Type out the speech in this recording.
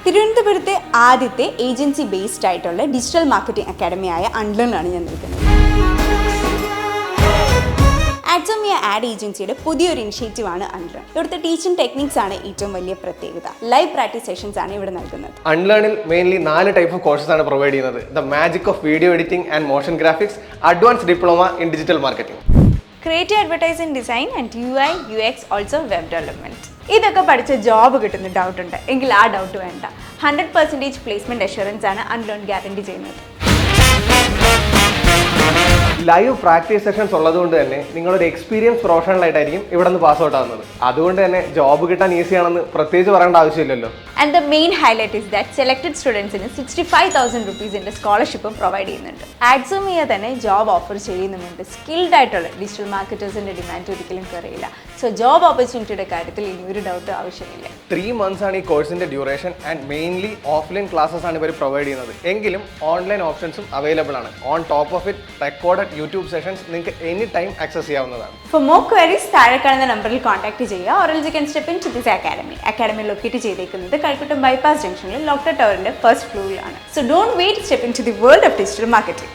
തിരുവനന്തപുരത്തെ ആദ്യത്തെ agency based ആയിട്ടുള്ള ഡിജിറ്റൽ മാർക്കറ്റിംഗ് അക്കാഡമിയായ അൺലേണിലാണ് ഞാൻ നിൽക്കുന്നത്. ആഡ്സോമിയ ആഡ് ഏജൻസിയുടെ പുതിയൊരു ഇനിഷ്യേറ്റീവ് ആണ് അൺലേൺ. ഇവിടുത്തെ ടീച്ചിങ് ടെക്നിക്സ് ആണ് ഏറ്റവും വലിയ പ്രത്യേകത. ലൈവ് പ്രാക്ടീസ് സെഷൻസ് ആണ് ഇവിടെ നൽകുന്നത്. അൺലേണിൽ മെയിൻലി 4 ടൈപ്പ് ഓഫ് കോഴ്സസ് ആണ് പ്രൊവൈഡ് ചെയ്യുന്നത്. The magic of video editing and motion graphics, advance diploma in digital marketing, creative advertising design and UI UX also web development. ഇതൊക്കെ പഠിച്ച ജോബ് കിട്ടുന്ന doubt ഉണ്ട് എങ്കിൽ ആ ഡൗട്ട് വേണ്ട. 100% പ്ലേസ്മെന്റ് അഷുറൻസ് ആണ് അൺലേൺ ഗ്യാരണ്ടി ചെയ്യുന്നത്. ലൈവ് പ്രാക്ടീസ് സെഷൻസ് ഉള്ളതുകൊണ്ട് തന്നെ നിങ്ങളൊരു എക്സ്പീരിയൻസ് പ്രൊഫഷണൽ ആയിട്ടായിരിക്കും ഇവിടെ നിന്ന് പാസ് ഔട്ട് ആവുന്നത്. അതുകൊണ്ട് തന്നെ ജോബ് കിട്ടാൻ ഈസിയാണെന്ന് പ്രത്യേകിച്ച് പറയേണ്ട ആവശ്യമില്ലല്ലോ. And the main highlight is that selected സ്റ്റുഡൻസിന് 65,000 rupees സ്കോളർഷിപ്പും പ്രൊവൈഡ് ചെയ്യുന്നുണ്ട്. ആഡ്സോമിയ തന്നെ ജോബ് ഓഫർ ചെയ്യുന്നുണ്ട്. സ്കിൽഡ് ആയിട്ടുള്ള ഡിജിറ്റൽ മാർക്കറ്റേഴ്സിന്റെ ഡിമാൻഡ് ഒരിക്കലും കുറയില്ല. സോ ജോബ് ഓപ്പർച്യൂണിറ്റിയുടെ കാര്യത്തിൽ ഇനി ഒരു ഡൗട്ട് ആവശ്യമില്ല. 3 months ആണ് ഈ കോഴ്സിന്റെ duration and mainly offline classes ആണ് ഇവർ പ്രൊവൈഡ് ചെയ്യുന്നത്. എങ്കിലും ഓൺലൈൻ ഓപ്ഷൻസും അവൈലബിൾ ആണ്. On top of it recorded YouTube sessions നിങ്ങൾക്ക് എനി ടൈം ആക്സസ് ചെയ്യാവുന്നതാണ്. ഫോർ മോർ ക്വയറീസ് താഴെ കാണുന്ന നമ്പറിൽ കോൺടാക്ട് ചെയ്യുക. Or else you can step in to this academy. Academy locate ചെയ്തേക്കുന്നത് കഴക്കൂട്ടം ബൈപ്പാസ് ജംഗ്ഷനിൽ ലോക്ടെക് ടവറിന്റെ ഫസ്റ്റ് ഫ്ലോറിലാണ്. So don't wait, step in to the world of digital marketing.